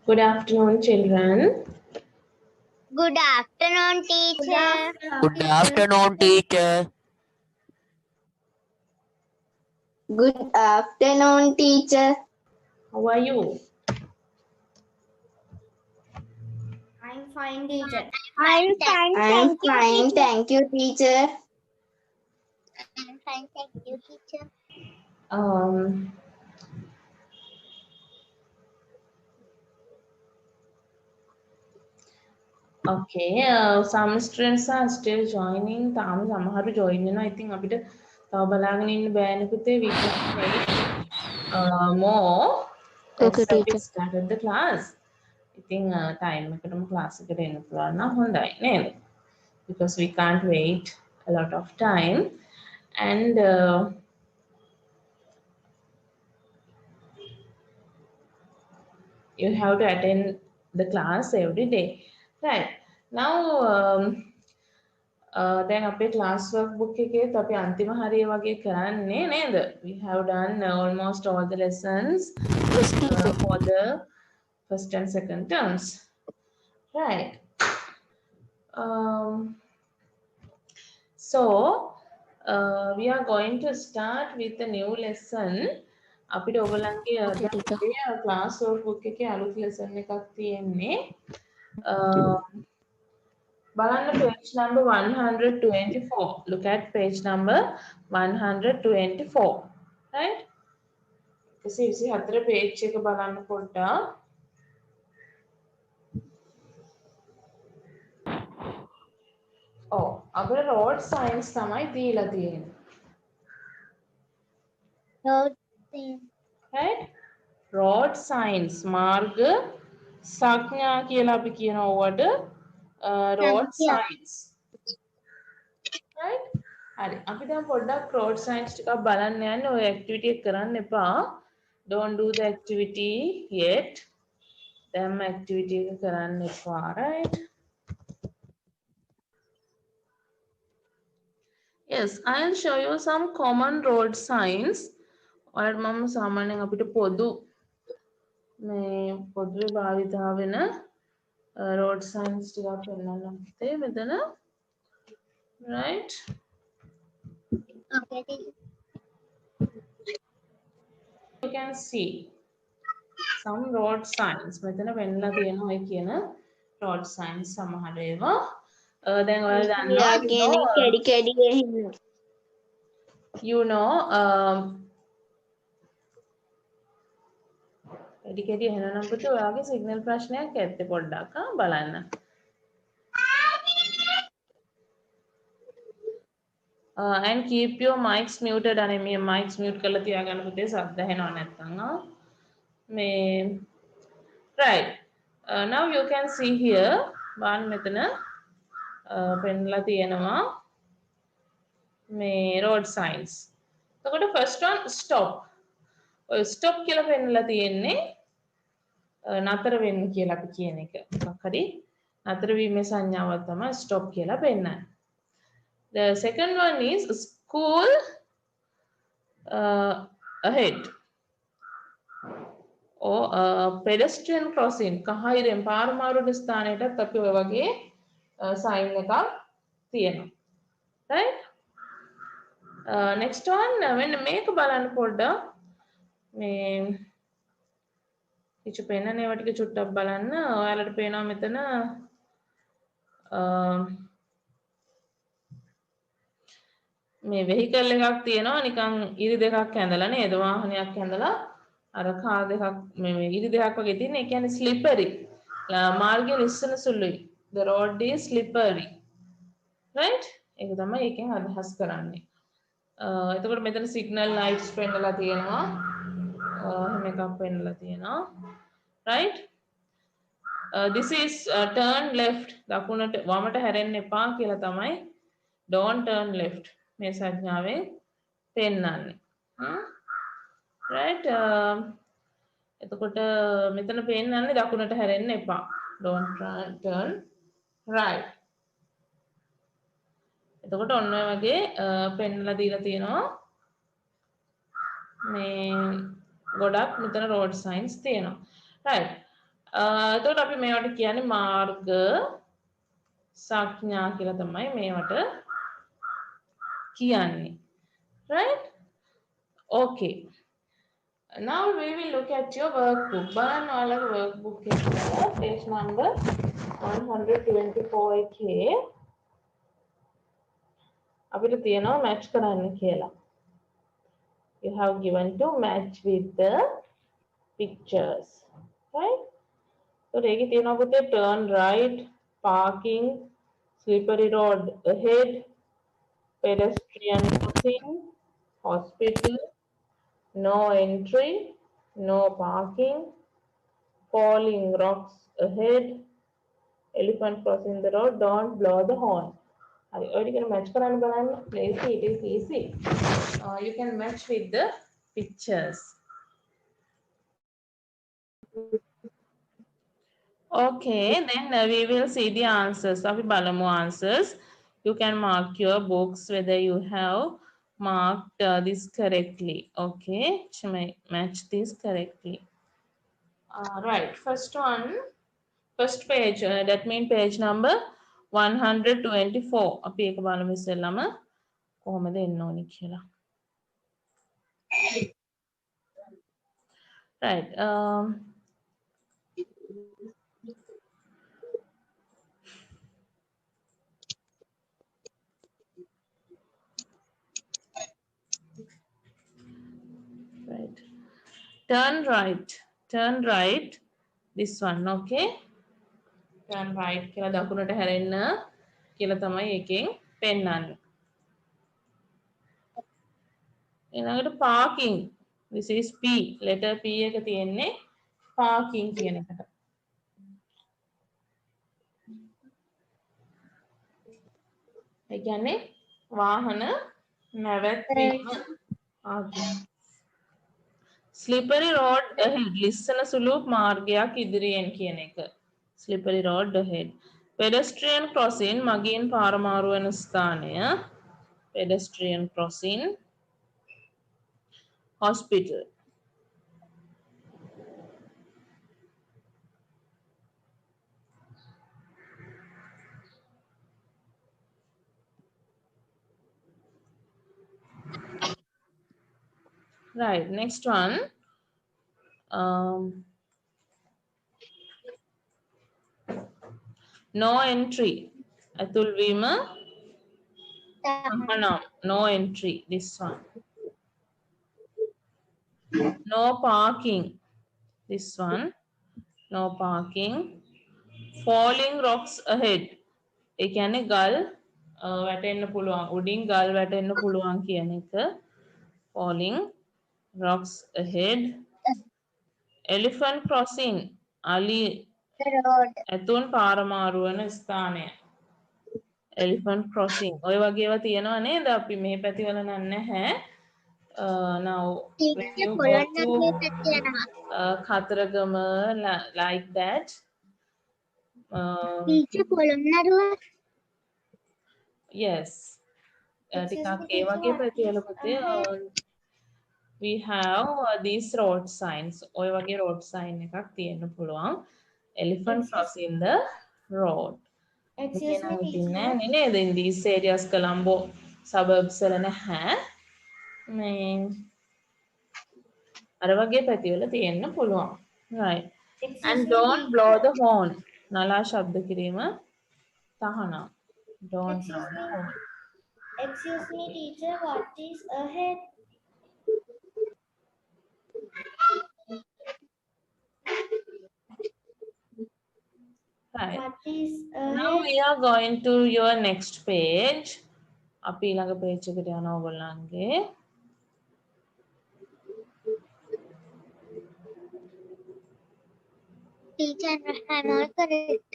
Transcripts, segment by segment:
Good afternoon, children. Good afternoon, teacher. Good afternoon, teacher. Good afternoon, teacher. How are you? I'm fine, teacher. I'm fine, I'm thank you, fine, teacher. thank you, teacher. I'm fine, thank you, teacher. Um, okay, some students are still joining. තාම සමහරු join වෙනවා. ඉතින් අපිට තව බලාගෙන ඉන්න බෑනේ පුතේ. We can wait more Okay, as we teacher. started the class. ඉතින් time එකටම class එකට එන්න පුළුවන් නම් හොඳයි නේද? Because we can't wait a lot of time and you have to attend the class every day. Right. Now දැන් අපේ class work book එකේත් අපි අන්තිම හරිය වගේ කරන්නේ නේද? We have done almost all the lessons Yes, teacher. for the first and second terms. Right. So we are going to start with a new lesson. අපිට ඔයගලන්ගේ Okay, teacher. class work book එකේ අලුත් lesson එකක් තියෙන්නේ. බලන්න page number 124. Look at page number 124. Right? 124 page එක බලන්න පොඩ්ඩක්. අපිට road signs තමයි දීලා තියෙන්නේ. Right? Road signs මාර්ග සංඥා කියලා අපි කියනවා ඕවට road signs. Right? හරි. අපි දැන් පොඩ්ඩක් road signs ටිකක් බලන්න යන්නේ. ඔය activity එක කරන්න එපා. Don't do the activity yet. දැන්ම activity එක කරන්න එපා. Right? Yes, I'll show you some common road signs. ඔයාලට මම සාමාන්‍යයෙන් අපිට පොදු පොදුවේ භාවිතා වෙන road signs ටිකක් පෙන්නන්න පුතේ මෙතන. Right? Okay, teacher. You can see some road signs. මෙතන පෙන්නලා තියෙනවා ඔය කියන road signs සමහර ඒවා. දැන් ඔයාලා දන්නවා you know එඩි කෙඩි එහෙනම් පුතේ ඔයාගේ signal ප්‍රශ්නයක් ඇත්තේ පොඩ්ඩක් බලන්න. And keep your mics muted. අනේ මේ mics mute කරලා තියාගන්න පුතේ ශබ්ද ඇහෙනව නැත්නම් right. Now you can see here බලන්න මෙතන පෙන්නලා තියෙනවා මේ road signs. එතකොට first one stop. ඔය stop කියලා පෙන්නලා තියෙන්නේ නතර වෙන්න කියලා අපි කියන එක. මොකක් හරි නතර වීමේ සංඥාවක් තමයි stop කියලා පෙන්නන්නේ. The second one is school ahead. Or pedestrian crossing. කහිරෙන් පාර මාරුගේ ස්ථානයටත් අපි ඔය වගේ sign එකක් තියෙනවා. Right? Next one මෙන්න මේක බලන්න පොඩ්ඩක්. මේ කිචු පෙන්නන ඒවා ටික චුට්ටක් බලන්න. ඔයාලට පේනවා මෙතන මේ vehicle එකක් තියෙනවා නිකන් ඉරි දෙකක් ඇඳලා නේද වාහනයක් ඇඳලා අර කාර් දෙකක් මේ ඉරි දෙකක් වගේ තියෙන. ඒ කියන්නේ slippery. මාර්ගය ලිස්සන සුළුයි. The road is slippery. Right? ඒක තමයි ඒකෙන් අදහස් කරන්නේ. එතකොට මෙතන signal lights පෙන්නලා තියෙනවා. එහෙම එකක් පෙන්නලා තියෙනවා. Right? This is turn left. දකුණට වමට හැරෙන්න එපා කියලා තමයි don't turn left මේ සංඥාවෙන් පෙන්නන්නේ. Right? එතකොට මෙතන පෙන්නන්නේ දකුණට හැරෙන්න එපා. Don't turn right. එතකොට ඔන්න ඔය වගේ පෙන්නලා දීලා තියෙනවා. මේ ගොඩක් මෙතන road signs තියෙනවා. Right. එතකොට අපි මේවට කියන්නේ මාර්ග සංඥා කියලා තමයි මේවට කියන්නේ. Right? Okay. Now we will look at your workbook. බලන්න ඔයාලගේ workbook එක page number 124 එකේ අපිට තියෙනවා match කරන්න කියලා. You have given to match with the pictures. Right? So ඒකේ තියෙනවා පුතේ turn right, parking, slippery road ahead, pedestrian crossing, hospital, no entry, no parking, falling rocks ahead, elephant crossing the road, don't blow the horn. හරි ඔය ටික match කරන්න බලන්න. Easy, it is easy. You can match with the pictures. Okay, then we will see the answers. අපි බලමු answers. You can mark your books whether you have marked this correctly. Okay, match this correctly. Right, first one, first page, that means page number 124. අපි ඒක බලමු ඉස්සෙල්ලාම කොහොමද එන්න ඕනි කියලා. Right. Right. Turn right. Turn right. This one, okay? Turn right කියලා දකුණට හැරෙන්න කියලා තමයි එකෙන් පෙන්නන්නේ. ඊළඟට parking. This is P. Letter P එක තියෙන්නේ parking කියන එකට. ඒ කියන්නේ වාහන නැවැත්වීම. Slippery road ahead. ලිස්සන සුළු මාර්ගයක් ඉදිරියෙන් කියන එක. Slippery road ahead. Pedestrian crossing මගින් පාරමාරු වන ස්ථානය. Pedestrian crossing. Hospital. Right, next one. No entry. Atul Vima. No entry. This one. No parking. This one. No parking. Falling rocks ahead. ඒ කියන්නේ ගල් වැටෙන්න පුළුවන්. උඩින් ගල් වැටෙන්න පුළුවන් කියන එක. Falling rocks ahead. Elephant crossing. Ali ඇතුන් පාරමාරු වන ස්ථානය. Elephant crossing. ඔය වගේ ඒවා තියෙනවා නේද? අපි මේ පැතිවල නැහැ. Now when you go to Khataragama like that. Yes. ටිකක් ඒ වගේ පැතිවල පුතේ we have these road signs. ඔය වගේ road sign එකක් තියෙන්න පුළුවන්. Elephant crossing the road. Excuse me, teacher. නේද? In these areas Colombo suburbs වල නැහැ. මේ අර වගේ පැතිවල තියෙන්න පුළුවන්. Right. And don't blow the horn. නලා ශබ්ද කිරීම තහනම්. Don't blow the horn. Excuse me, teacher. What is ahead? Right. What is Now ahead? we are going to your next page. අපි ඊළඟ page එකට යනවා ඔයගොල්ලන්ගේ. Teacher, I'm all correct.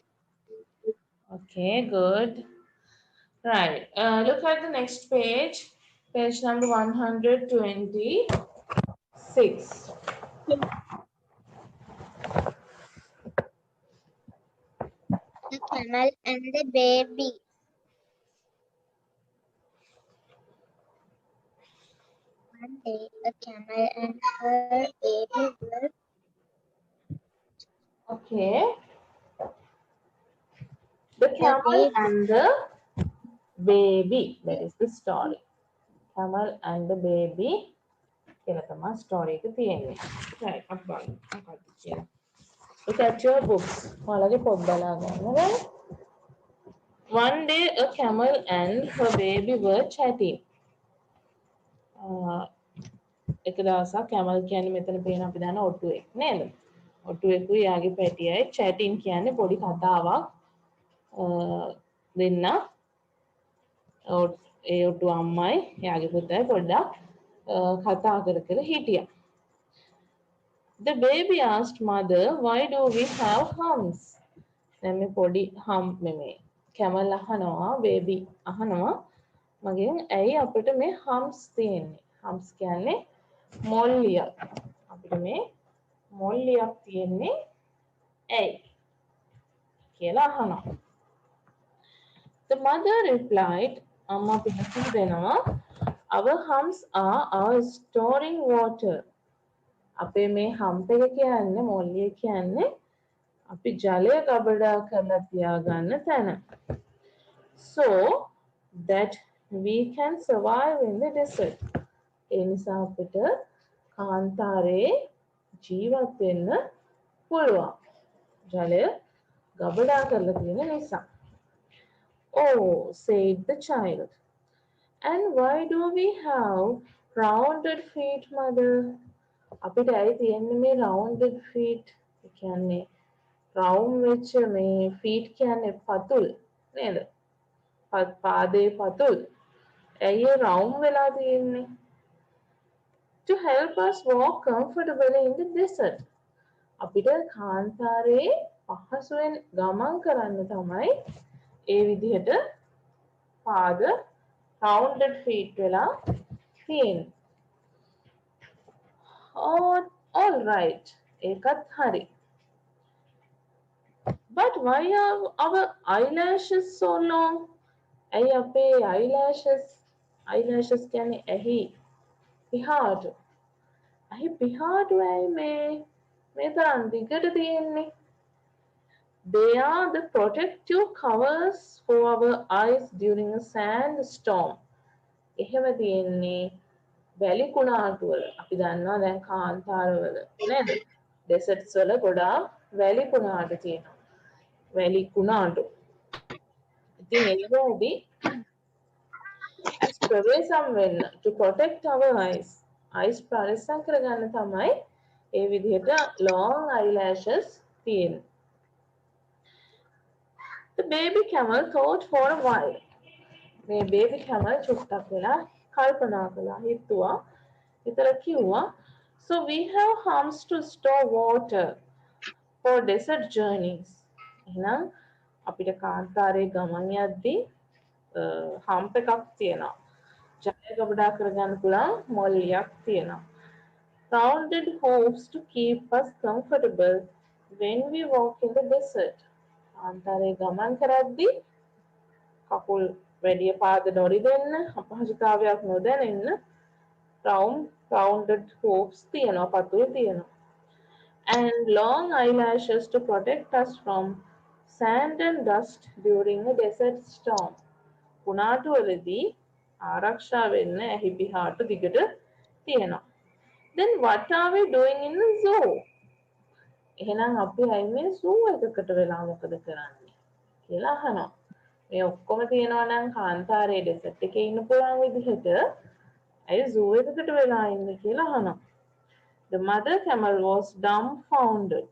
Okay, good. Right. Look at the next page. Page number 126. The camel and the baby. One day, a camel and her baby were Okay. The camel and the baby. That is the story. Camel and the baby. කියලා තමයි story එක තියෙන්නේ. Right. අපි බලමු මොකක්ද කියලා. Look at your books. ඔයාලගේ පොත් බලා ගන්න. Right? One day a camel and her baby were chatting. එක දවසක් camel කියන්නේ මෙතන පේන අපි දන්න ඔට්ටුවෙක් නේද? ඔට්ටුවෙකුයි යාගේ පැටියයි chatting කියන්නේ පොඩි කතාවක්. දෙන්න ඒ ඔට්ටුව අම්මයි යාගේ පුතයි පොඩ්ඩක් කතා කර කර හිටියා. The baby asked mother, why do we have humps? දැන් මේ පොඩි hump මේ camel අහනවා baby අහනවා මගෙන් ඇයි අපිට මේ humps තියෙන්නේ? humps කියන්නේ මොල්ලියක්. අපිට මේ මොල්ලියක් තියෙන්නේ ඇයි කියලා අහනවා. The mother replied, amma පිළිතුරු දෙනවා, our humps are our storing water. අපේ මේ hump එක කියන්නේ මොල්ලිය කියන්නේ අපි ජලය ගබඩා කරලා තියාගන්න තැන. So that we can survive in the desert. ඒ නිසා අපිට කාන්තාරේ ජීවත් වෙන්න පුළුවන්. ජලය ගබඩා කරලා තියෙන නිසා. Oh, said the child. And why do we have rounded feet, mother? අපිට ඇයි තියෙන්නේ මේ rounded feet? ඒ කියන්නේ round වෙච්ච මේ feet කියන්නේ පතුල් නේද? පාදේ පතුල්. ඇයි round වෙලා තියෙන්නේ? To help us walk comfortably in the desert. අපිට කාන්තාරේ පහසුවෙන් ගමන් කරන්න තමයි ඒ විදිහට පාද rounded feet වෙලා තියෙන්නේ. Oh, all right. ඒකත් හරි. But why are our eyelashes so long? ඇයි අපේ eyelashes කියන්නේ ඇහි පිහාටු. ඇහි පිහාටු ඇයි මේ තරම් දිගට තියෙන්නේ? They are the protective covers for our eyes during a sandstorm. එහෙම තියෙන්නේ වැලි කුණාටු වල. අපි දන්නවා දැන් කාන්තාරවල නේද? ඩෙසර්ට්ස් වල ගොඩාක් වැලි කුණාටු තියෙනවා. වැලි කුණාටු. ඉතින් ඒකෝදී ප්‍රවේශම් වෙන්න to protect our eyes. eyes ප්‍රවේශම් කරගන්න තමයි ඒ විදිහට long eyelashes තියෙන්නේ. The baby camel thought for a while. මේ baby camel චුට්ටක් වෙලා කල්පනා කළා හිතුවා විතර කිව්වා so we have humps to store water for desert journeys. එහෙනම් අපිට කාන්තාරේ ගමන් යද්දී hump එකක් තියෙනවා. ජලය ගබඩා කරගන්න පුළුවන් මොල්ලියක් තියෙනවා. Rounded hoops to keep us comfortable when we walk in the desert. කාන්තාරේ ගමන් කරද්දී කකුල් වැඩි පාද නොරිදෙන්න අපහසුතාවයක් නොදැනෙන්න rounded hoops තියෙනවා පතුල් තියෙනවා. And long eyelashes to protect us from sand and dust during a desert storm. කුණාටු වලදී ආරක්ෂා වෙන්න ඇහි පිහාටු දිගට තියෙනවා. Then what are we doing in the zoo? එහෙනම් අපි ඇයි මේ zoo එකකට වෙලා මොකද කරන්නේ කියලා අහනවා. මේ ඔක්කොම තියෙනවා නම් කාන්තාරයේ ඩෙසර්ට් එකේ ඉන්න පුළුවන් විදිහට ඇයි zoo එකකට වෙලා ඉන්නේ කියලා අහනවා. The mother camel was dumbfounded.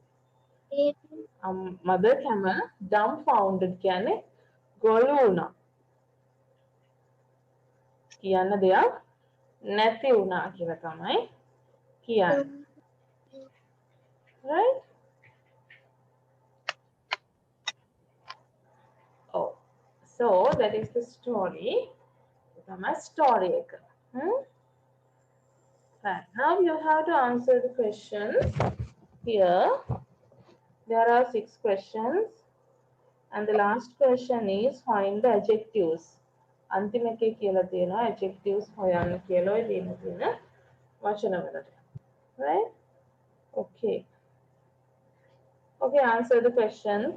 Mother camel dumbfounded කියන්නේ ගොළු වුණා. කියන්න දෙයක් නැති වුණා කියලා තමයි කියන්නේ. Right? Oh, so that is the story. My story. Right. Now you have to answer the questions. Here, there are 6 questions, and the last question is find the adjectives. अंतिम එකේ කියලා තියෙනවා adjectives හොයන්න කියලා ඔය තියෙන වචන වලට. Right? Okay. Okay, answer the questions.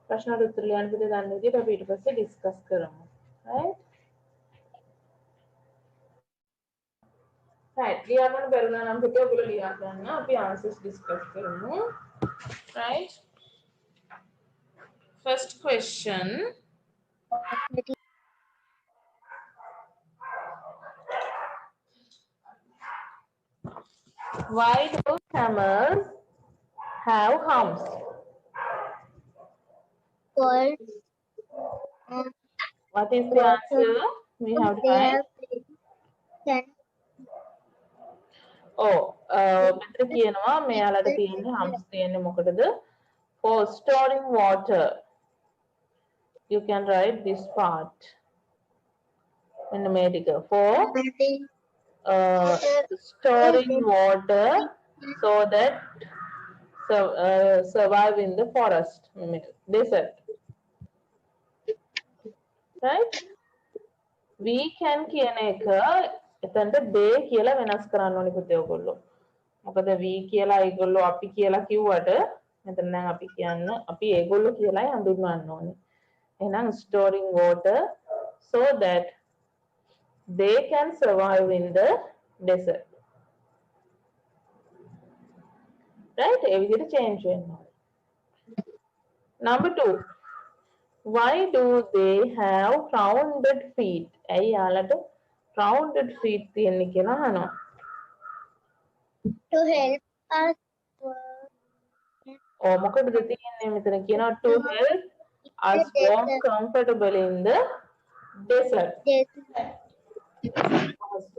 ප්‍රශ්නට උත්තර ලියන්න පුතේ දන්න විදිහට අපි ඊට පස්සේ ඩිස්කස් කරමු. Right? Right. ලියා ගන්න බැරුණා නම් පුතේ ඔයගොල්ලෝ ලියා ගන්න. අපි answers discuss කරමු. Right? First question. Why do camels have humps? Called What is the answer? We have to they find. have can මෙතන කියනවා මෙයාලට තියෙන humps තියෙන්නේ මොකටද? For storing water. You can write this part. මෙන්න මේ ටික. For storing water so that survive in the forest, desert. Right? We can කියන එක එතනට they කියලා වෙනස් කරන්න ඕනේ පුතේ ඔයගොල්ලෝ. මොකද we කියලා ඒගොල්ලෝ අපි කියලා කිව්වට මෙතන නම් අපි කියන්න අපි ඒගොල්ලෝ කියලායි හඳුන්වන්න ඕනේ. එහෙනම් storing water so that they can survive in the desert. Right? ඒ විදිහට change වෙන්න ඕනේ. Number 2. Why do they have rounded feet? ඇයි යාලට rounded feet තියෙන්නේ කියලා අහනවා. to help us මොකටද තියෙන්නේ මෙතන කියනවා to help us walk comfortable in the desert. ඒ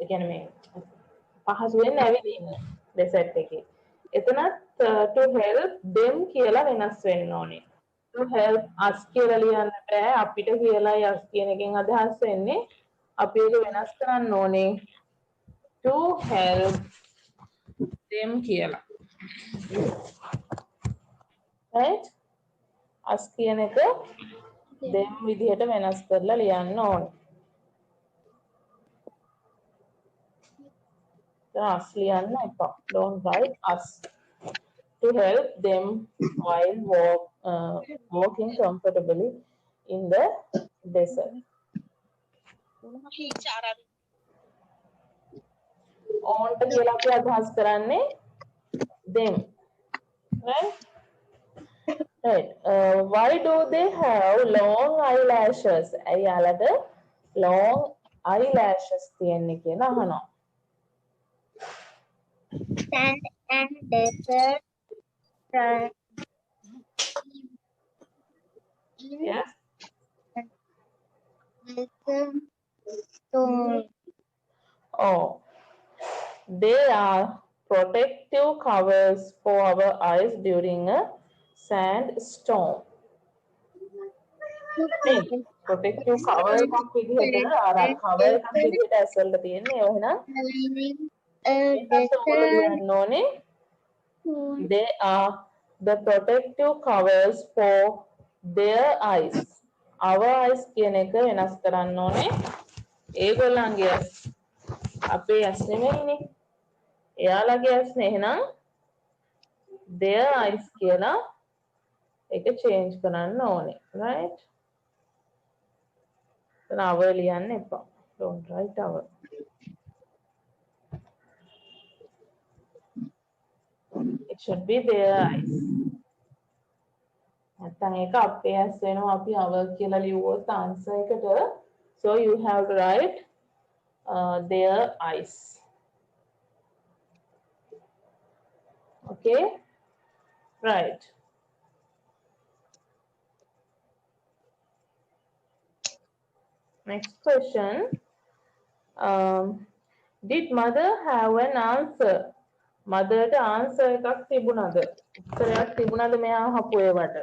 කියන්නේ මේ පහසුවෙන් ඇවිදින්න desert එකේ. එතනත් to help them කියලා වෙනස් වෙන්න ඕනේ. To help us කියලා ලියන්න බෑ අපිට කියලා us කියන එකෙන් අදහස් වෙන්නේ අපි ඒක වෙනස් කරන්න ඕනේ to help them කියලා. Right? us කියන එක them විදිහට වෙනස් කරලා ලියන්න ඕනේ. us ලියන්න එපා. Don't write us. To help them while walking comfortably in the desert. ඕන්ට කියලා අපි අදහස් කරන්නේ them. Right? Right. Why do they have long eyelashes? ඇයි යාලට long eyelashes තියෙන්නේ කියලා අහනවා. sand and desert Yes. stone. They are protective covers for our eyes during a sandstorm. Protective cover එකක් විදිහට අර cover එකක් විදිහට ඇසෙල්ල තියෙන්නේ. එහෙනම් they are the protective covers for their eyes. Our eyes කියන එක වෙනස් කරන්න ඕනේ. ඒගොල්ලන්ගේ ඇස් අපේ ඇස් නෙමෙයිනේ. එයාලගේ ඇස් නේ. එහෙනම් their eyes කියලා ඒක change කරන්න ඕනේ. Right? එතන our ලියන්න එපා. Don't write our. It should be their eyes. නැත්නම් ඒක අපේ ඇස් වෙනවා අපි our කියලා ලියුවොත් answer එකට. So you have to write their eyes. Okay? Right. Next question. Did mother have an answer? Mother ට answer එකක් තිබුණාද? උත්තරයක් තිබුණාද මෙයා අහපු ඒවට?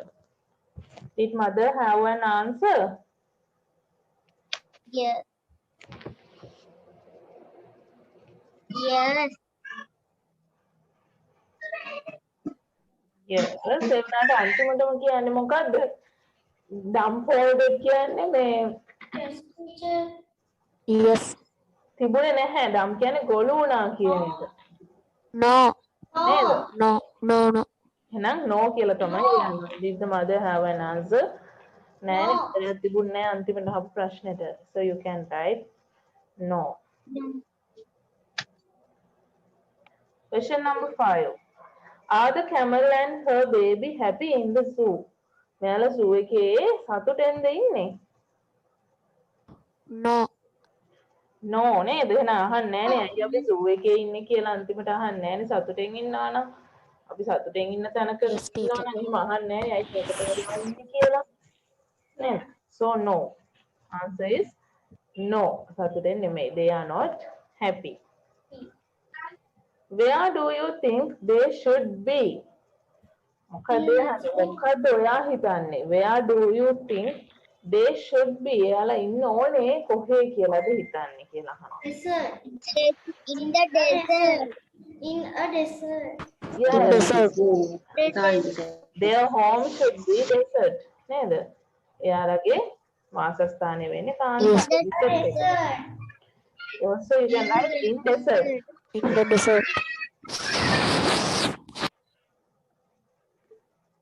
Did mother have an answer? Yes. Yes. Yes. එතනට අන්තිමටම කියන්නේ මොකද්ද? dumbfolded කියන්නේ මේ Yes, teacher. Yes. තිබුණේ නැහැ. dumb කියන්නේ ගොළු වුණා කියන එක. No. නේද? No. No. No. එහෙනම් no කියලා තමයි ලියන්නේ. Did the mother have an answer? නෑ No. උත්තරයක් තිබුණේ නෑ අන්තිමට අහපු ප්‍රශ්නෙට. So you can write no. Question number 5. Are the camel and her baby happy in the zoo? මෙයාලා zoo එකේ සතුටෙන්ද ඉන්නේ? No. No නේද? එහෙනම් අහන්නේ නෑනේ. අයියා අපි zoo එකේ ඉන්නේ කියලා අන්තිමට අහන්නේ නෑනේ සතුටෙන් ඉන්නවා නම්. අපි සතුටෙන් ඉන්න තැනක Yes, ඉන්නවා teacher. නම් එහෙම අහන්නේ නෑනේ. අයි ඒකට ඉන්නේ කියලා. නේද? So no. Answer is no. සතුටෙන් නෙමෙයි. They are not happy. Where do you think they should be? මොකද ඔයා හිතන්නේ? Where do you think they should be? එයාලා ඉන්න ඕනේ කොහේ කියලාද හිතන්නේ කියලා අහනවා. Desert. In the desert. In a desert. Yes. Desert. Their home should be desert. නේද? එයාලගේ වාසස්ථානය වෙන්නේ Yes. කාන්තාර. Desert. Also you can write in desert. In the desert.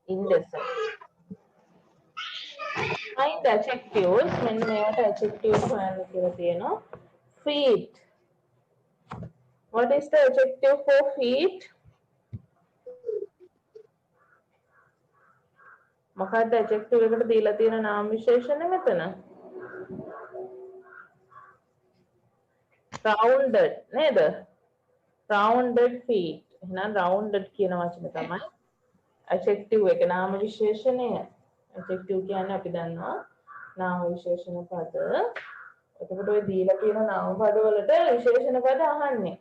In desert. Find adjectives. මෙන්න මේවට adjectives හොයන්න කියලා තියෙනවා. Feet. What is the adjective for feet? මොකක්ද adjective එකට දීලා තියෙන නාම විශේෂණ මෙතන? Rounded නේද? Rounded feet. එහෙනම් rounded කියන වචනේ තමයි adjective එක නාම විශේෂණය. adjective කියන්නේ අපි දන්නවා නාම විශේෂණ පද. එතකොට ඔය දීලා තියෙන නාම පද වලට විශේෂණ පද අහන්නේ.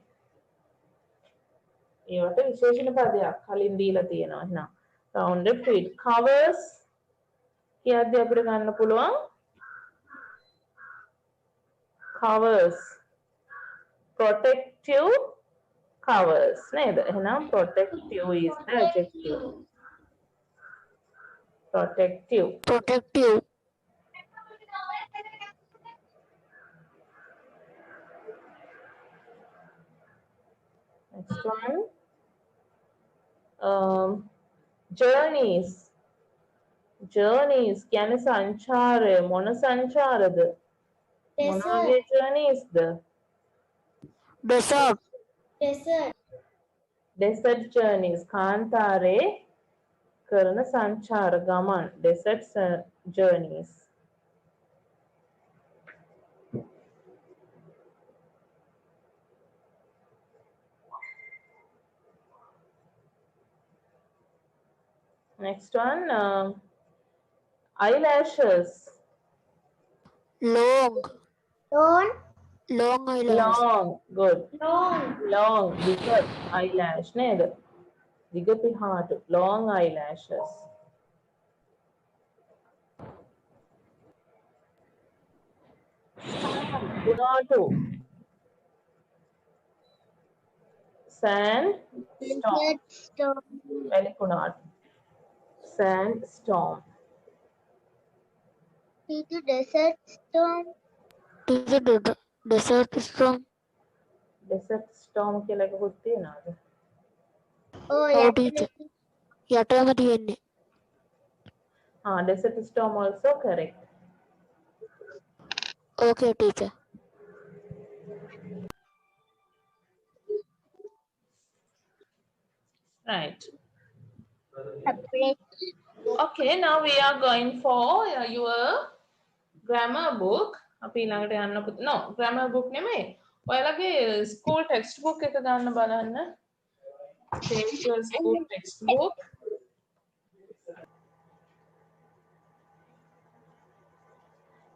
ඒවට විශේෂණ පදයක් කලින් දීලා තියෙනවා. එහෙනම් rounded feet. Covers කියද්දී අපිට ගන්න පුළුවන් covers. Protective covers නේද? එහෙනම් protective is the adjective. Protective. Protective. Next one. Journeys. Journeys කියන්නේ සංචාරය. මොන සංචාරද? මොන වගේ journeysද? Desert. Desert. Desert journeys. කාන්තාරේ කරන සංචාර ගමන්. Desert journeys. Next one, eyelashes. Long. Don't. Long eyelash. Long, good. Long. Long, bigger eyelash නේද? දිග පිහාට. Long eyelashes. කුණාටු. Sand storm. Desert storm. වැලි කුණාටු. Sand storm. Did the desert storm? Desert storm. Desert storm කියලා එකකුත් තියෙනවද? Oh, Oh, yeah. teacher. යටම තියෙන්නේ. Desert storm also correct. Okay, teacher. Right. Separate. Okay, now we are going for your grammar book. අපි ඊළඟට යන්න no grammar book නෙමෙයි. ඔයාලගේ school textbook එක ගන්න බලන්න. Take your school textbook.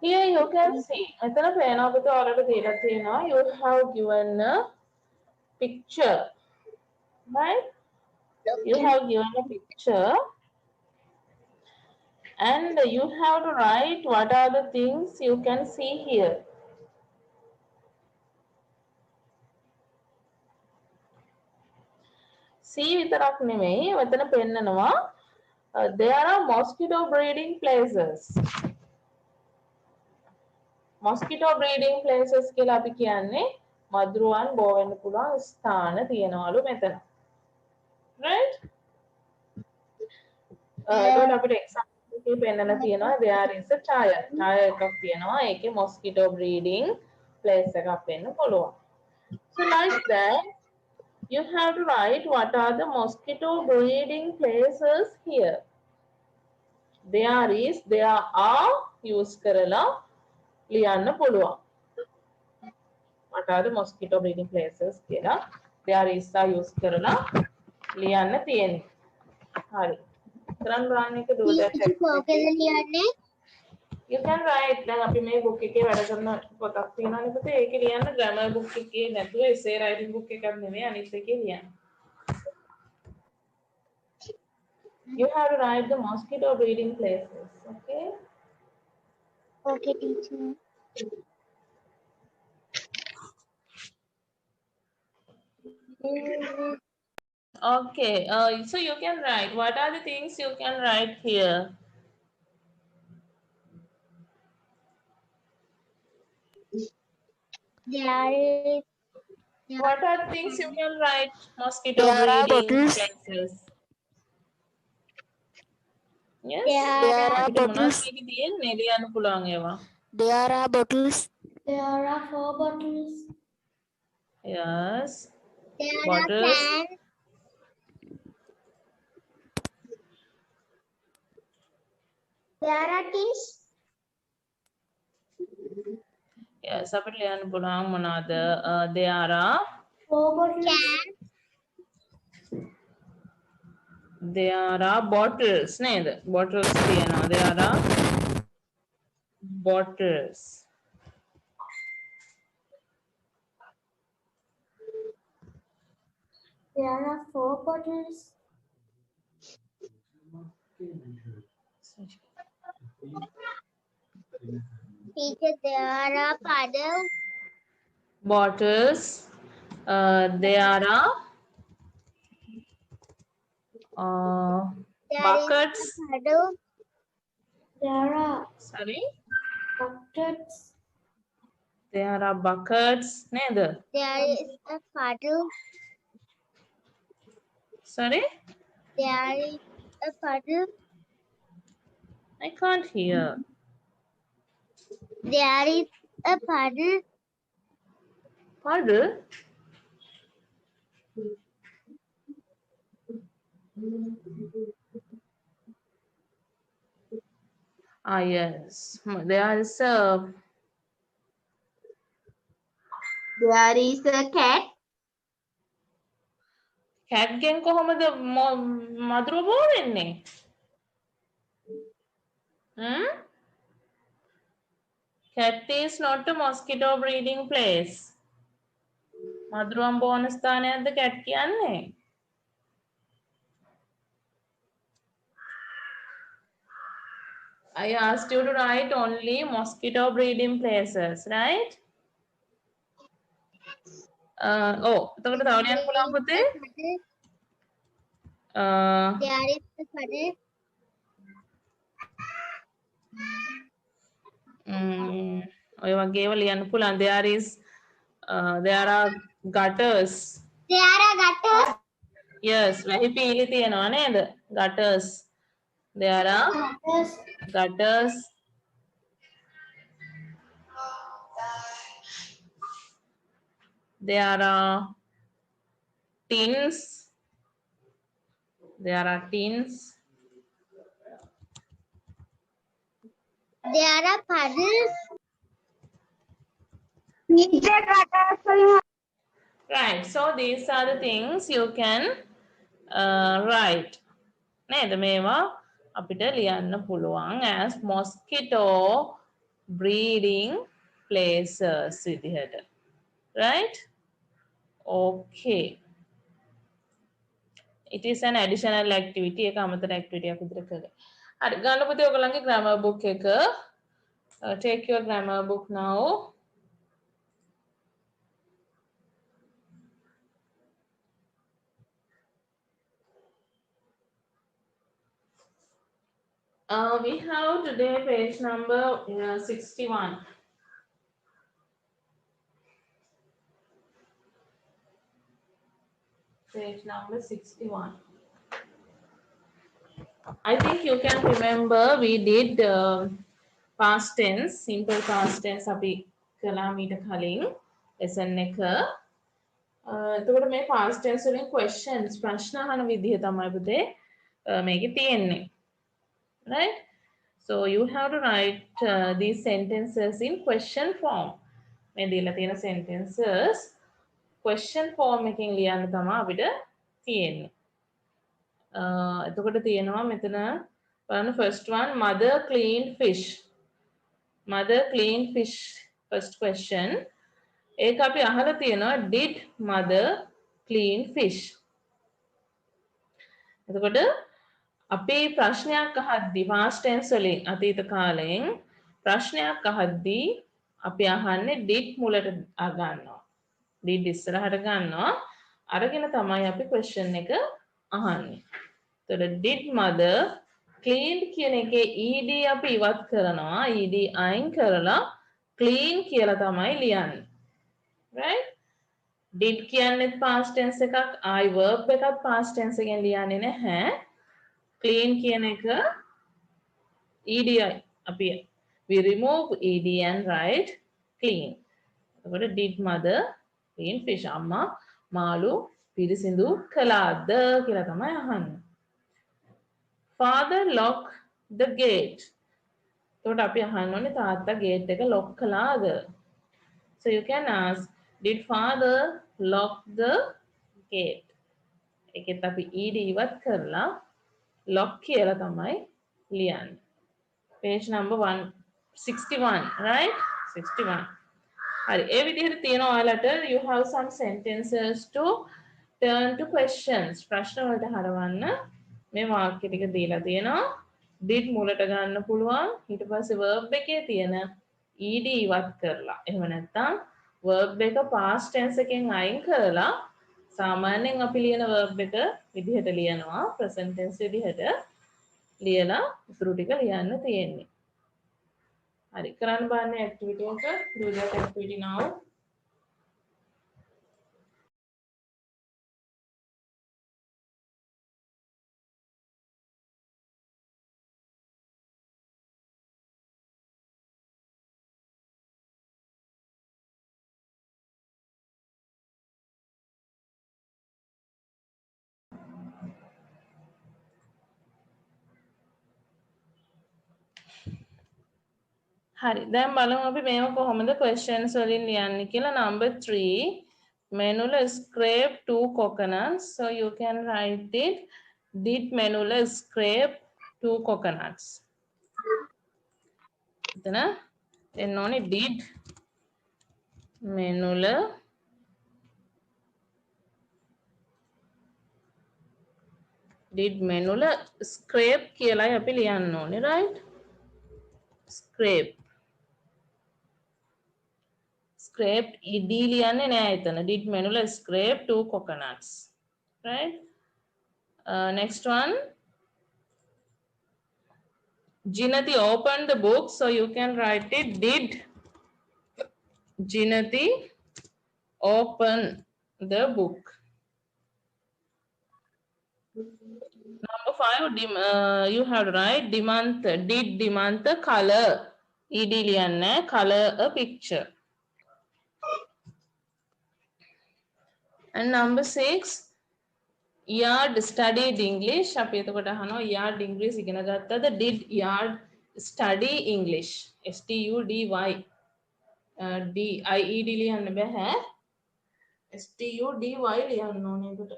Here you can see. මෙතන පේනවා අපිට ඔයාලට දීලා තියෙනවා. You have given a picture. Right? You have given a picture. And you have to write what are the things you can see here. See විතරක් නෙමෙයි මෙතන පෙන්නනවා there are mosquito breeding places. Mosquito breeding places කියලා අපි කියන්නේ මදුරුවන් බෝ වෙන්න පුළුවන් ස්ථාන තියනවලු මෙතන. Right? එතකොට අපිට example එකේ පෙන්නලා තියෙනවා there is a tire. tire එකක් තියෙනවා. ඒකේ mosquito breeding place එකක් වෙන්න පුළුවන්. So like that you have to write what are the mosquito breeding places here. there are use කරලා ලියන්න පුළුවන්. what are the mosquito breeding places කියලා there is use කරලා ලියන්න තියෙන්නේ. හරි. කරන් රාන් එක do that Teacher, කොහොමද ලියන්නේ? you can write දැන් අපි මේ book එකේ වැඩ කරන පොතක් තියෙනවානේ පුතේ ඒකේ ලියන්න grammar book එකේ නැතුව essay writing book එකක් නෙමෙයි අනිත් එකේ ලියන්න. You have to write the mosquito breeding places, okay? Okay, teacher. Okay, so you can write. What are the things you can write here? There is What are the things you can write? Mosquito There are breeding bottles. places. Yes. There are අපිට මොනවද bottles. මේකේ තියෙන්නේ ලියන්න පුළුවන් ඒවා. There are bottles. There are 4 bottles. Yes. there are Bottles. cans. There are tins. Yes, අපිට ලියන්න පුළුවන් මොනවද? There are 4 bottles. Cans. bottles නේද? bottles තියෙනවා. There are bottles. There are 4 bottles. Teacher, there are puddles. Bottles. There are There buckets. is a puddle. There are Sorry. buckets. There are buckets. නේද? There is a puddle. Sorry. There is a puddle. I can't hear. There is a puddle. Puddle. Yes. There is a cat. cat ගෙන් කොහොමද මදුරුව බෝ වෙන්නේ? Cat is not a mosquito breeding place. මදුරුවන් බෝන ස්ථානයක්ද cat කියන්නේ? I asked you to write only mosquito breeding places, right? එතකොට තව ලියන්න පුළුවන් පුතේ? There is a puddle. ඔය වගේව ලියන්න පුළුවන්. There are gutters. There are gutters. Yes, වැහි පීලි තියෙනවා නේද? Gutters. There are Gutters. gutters. There are tins. There are tins. There are puddles. Right. So these are the things you can write. නේද මේවා අපිට ලියන්න පුළුවන් as mosquito breeding places විදිහට. Right? Okay. It is an additional activity. එක අමතර activity එකක් විතර කරගන්න. හරි ගන්න පුතේ ඔයගොල්ලන්ගේ grammar book එක. Take your grammar book now. We have today page number 61. Page number 61. I think you can remember we did past tense, simple past tense අපි කළා මීට කලින් lesson එක. එතකොට මේ past tense වලින් questions ප්‍රශ්න අහන විදිහ තමයි පුතේ මේකේ තියෙන්නේ. Right? So you have to write these sentences in question form. මේ දීලා තියෙන sentences question form එකකින් ලියන්න තමයි අපිට තියෙන්නේ. එතකොට තියෙනවා මෙතන බලන්න first one mother cleaned fish. Mother cleaned fish first question. ඒක අපි අහලා තියෙනවා did mother clean fish. එතකොට අපි ප්‍රශ්නයක් අහද්දී past tense වලින් අතීත කාලයෙන් ප්‍රශ්නයක් අහද්දී අපි අහන්නේ did මුලට ගන්නවා. did ඉස්සරහට ගන්නවා. අරගෙන තමයි අපි question එක අහන්නේ. එතකොට did mother cleaned කියන එකේ ed අපි ඉවත් කරනවා. ed අයින් කරලා clean කියලා තමයි ලියන්නේ. Right? did කියන්නේත් past tense එකක්. I verb එකත් past tense එකෙන් ලියන්නේ නැහැ. clean කියන එක ed අපි we remove ed and write clean. එතකොට did mother clean fish අම්මා මාළු පිරිසිදු කළාද කියලා තමයි අහන්නේ. Father lock the gate. එතකොට අපි අහන්න ඕනේ තාත්තා gate එක lock කළාද? So you can ask did father lock the gate? ඒකෙත් අපි ed ඉවත් කරලා lock කියලා තමයි ලියන්නේ. Page number 161, right? 61. හරි ඒ විදිහට තියෙනවා ඔයාලට you have some sentences to turn to questions. ප්‍රශ්න වලට හරවන්න මේ වාක්‍ය ටික දීලා තියෙනවා. did මුලට ගන්න පුළුවන්. ඊට පස්සේ verb එකේ තියෙන ed ඉවත් කරලා. එහෙම නැත්නම් verb එක past tense එකෙන් අයින් කරලා සාමාන්‍යයෙන් අපි ලියන verb එක විදිහට ලියනවා present tense විදිහට ලියලා උතුරු ටික ලියන්න තියෙන්නේ. හරි කරන්න බලන්න activity එක do that activity now. හරි දැන් බලමු අපි මේව කොහොමද questions වලින් ලියන්නේ කියලා. number 3 Menula scrape 2 coconuts. So you can write it did Menula scrape 2 coconuts. එතන එන්න ඕනේ did Menula scrape කියලායි අපි ලියන්න ඕනේ right? scrape scraped ed ලියන්නේ නෑ එතන. did Menula scrape 2 coconuts, right? Next one Jinati opened the book, so you can write it did Jinati open the book. Number 5 you have to write Dimantha did Dimantha color ed ලියන්නේ color a picture. And number 6 Yard studied English. අපි එතකොට අහනවා Yard English ඉගෙන ගත්තද? Did Yard study English? STUDY DIED ලියන්න බෑ. STUDY ලියන්න ඕනේ එකට.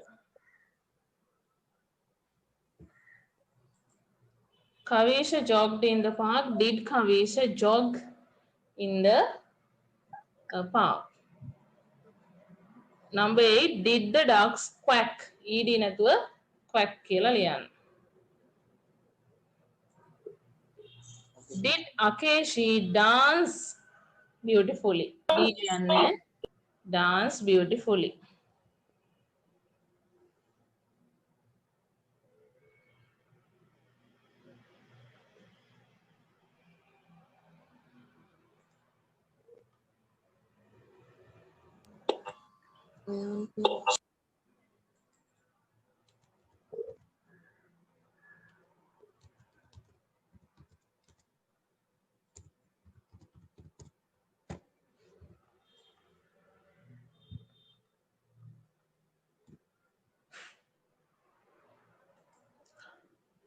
Kavisha jogged in the park. Did Kavisha jog in the park? Number 8 did the ducks quack? ed නැතුව quack කියලා ලියන්න. Did Akeshi dance beautifully? D ලියන්නේ dance beautifully.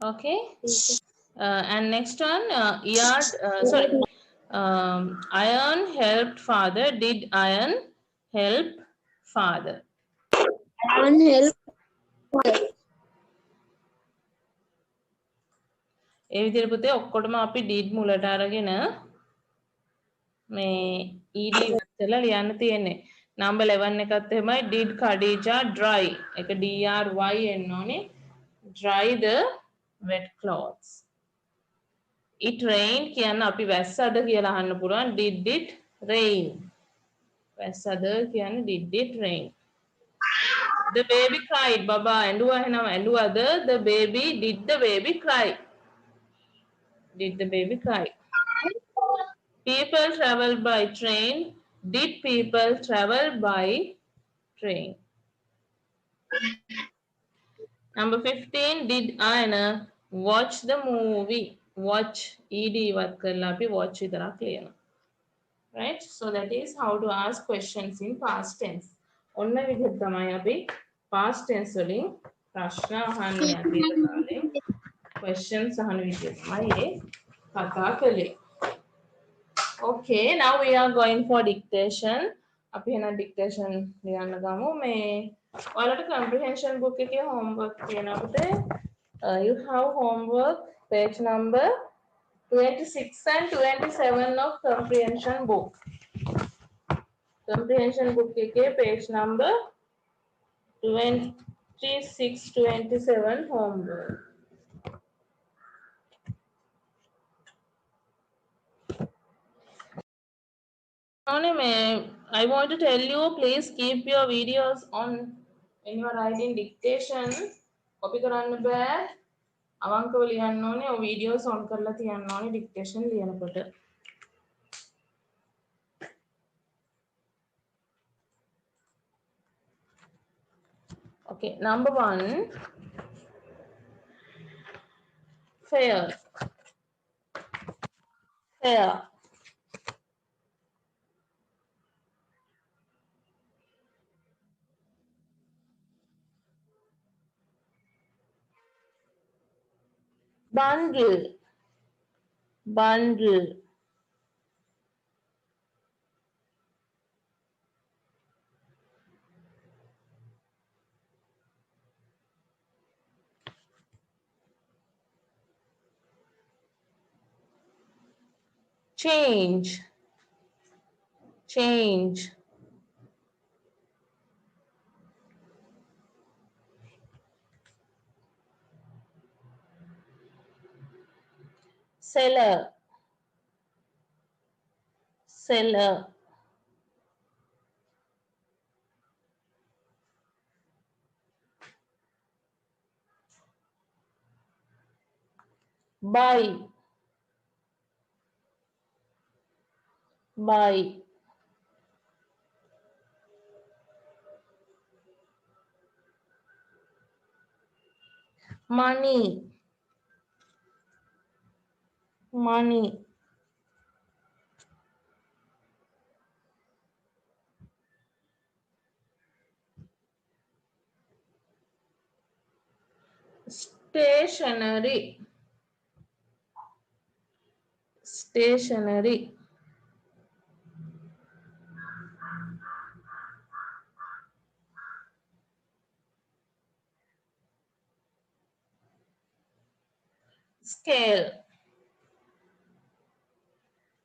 Okay. And next one, Iron helped father. Did Iron help father? Iron help. ඒ විදිහට පුතේ ඔක්කොටම අපි did මුලට අරගෙන මේ ed ඉවත් කරලා ලියන්න තියෙන්නේ. number 11 එකත් එහෙමයි did Khadija dry එක dry එන්න ඕනේ. dry the wet clothes. It rained කියන්න අපි වැස්සද කියලා අහන්න පුළුවන්. Did it rain? වැස්සද කියන්නේ did it rain? The baby cried. බබා ඇඬුවා එහෙනම් ඇඬුවද? The baby did the baby cry? Did the baby cry? People travel by train. Did people travel by train? Number 15. Did Anna watch the movie? Watch ed ඉවත් කරලා අපි watch විතරක් ලියනවා. Right? So that is how to ask questions in past tense. ඔන්න විදිහට තමයි අපි past tense වලින් ප්‍රශ්න අහන්නේ අතීත කාලේ questions අහන විදිහ තමයි කතා කළේ. Okay, now we are going for dictation. අපි එහෙනම් dictation ලියන්න ගමු. මේ ඔයාලට comprehension book එකේ homework තියෙනවා පුතේ. You have homework page number 26 and 27 of comprehension book. Comprehension book එකේ page number 26 27 homework. I want to tell you, please keep your videos on when you are writing dictation. Copy කරන්න බෑ. අවංකව ලියන්න ඕනේ. ඔය videos on කරලා තියන්න ඕනේ dictation ලියනකොට. Okay, number 1. Fair. Fair. Bundle. Bundle. Change. Change. Seller. Seller. Buy. Buy. Money. Money. Stationery. Stationery. Scale.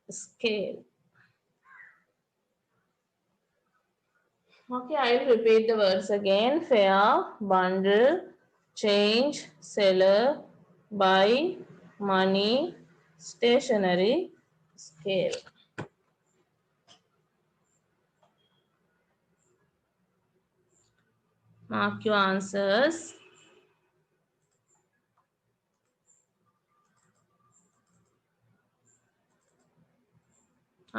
Scale. Okay, I will repeat the words again. Fair, bundle, change, seller, buy, money, stationery, scale. Mark your answers.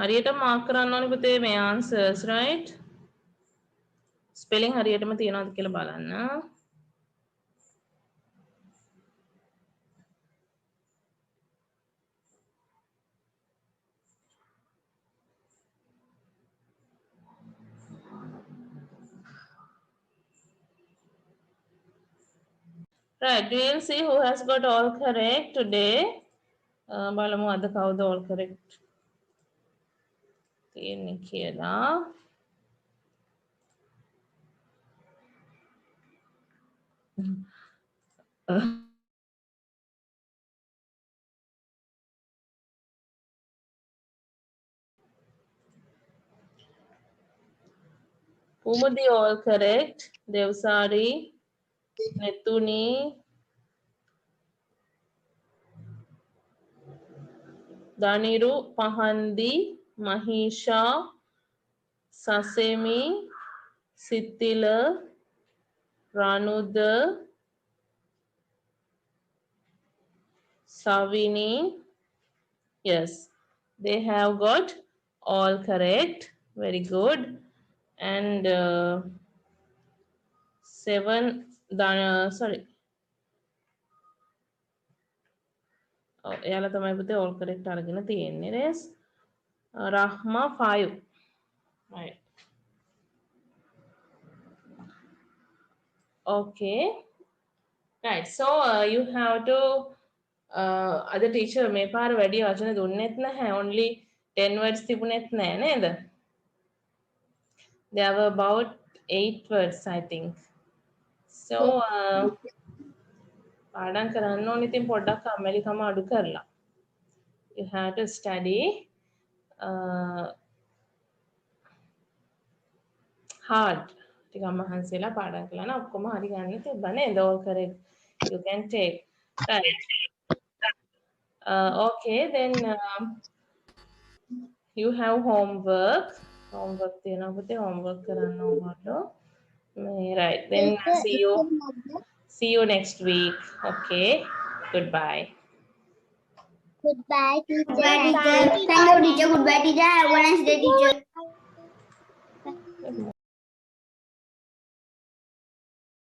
හරියට mark කරන්න ඕනේ පුතේ මේ answers, right? Spelling හරියටම තියනවාද කියලා බලන්න. Right, we'll see who has got all correct today. බලමු අද කවුද all correct තියෙන්නේ කියලා. Kumudi all correct. Devsari, Netuni, Daniru, Pahandi, Mahisha, Sasemi, Sitila, Ranuda, Savini. Yes, they have got all correct. Very good. And 7, sorry. එයාලා තමයි පුතේ all correct අරගෙන තියෙන්නේ. රේස් Rahma 5. Right. Okay. Right. So you have to other teacher මේ පාර වැඩි වචන දුන්නෙත් නැහැ. Only 10 words තිබුණෙත් නැහැ නේද? There were about 8 words I think. So පාඩම් කරන්න ඕනේ ඉතින් පොඩ්ඩක් අමෙලිකම අඩු කරලා. You have to study hard. ටිකක් මහන්සිලා පාඩම් කළා නම් ඔක්කොම හරි ගන්න තිබ්බා නේද? all correct. You can take. Right. Okay, then you have homework. Homework තියෙනවා පුතේ homework කරන්න ඕනලු. Right. Then see you next week. Okay. Goodbye. Goodbye, teacher. Goodbye, teacher. Thank you, teacher. Goodbye, teacher. Have a nice day, teacher.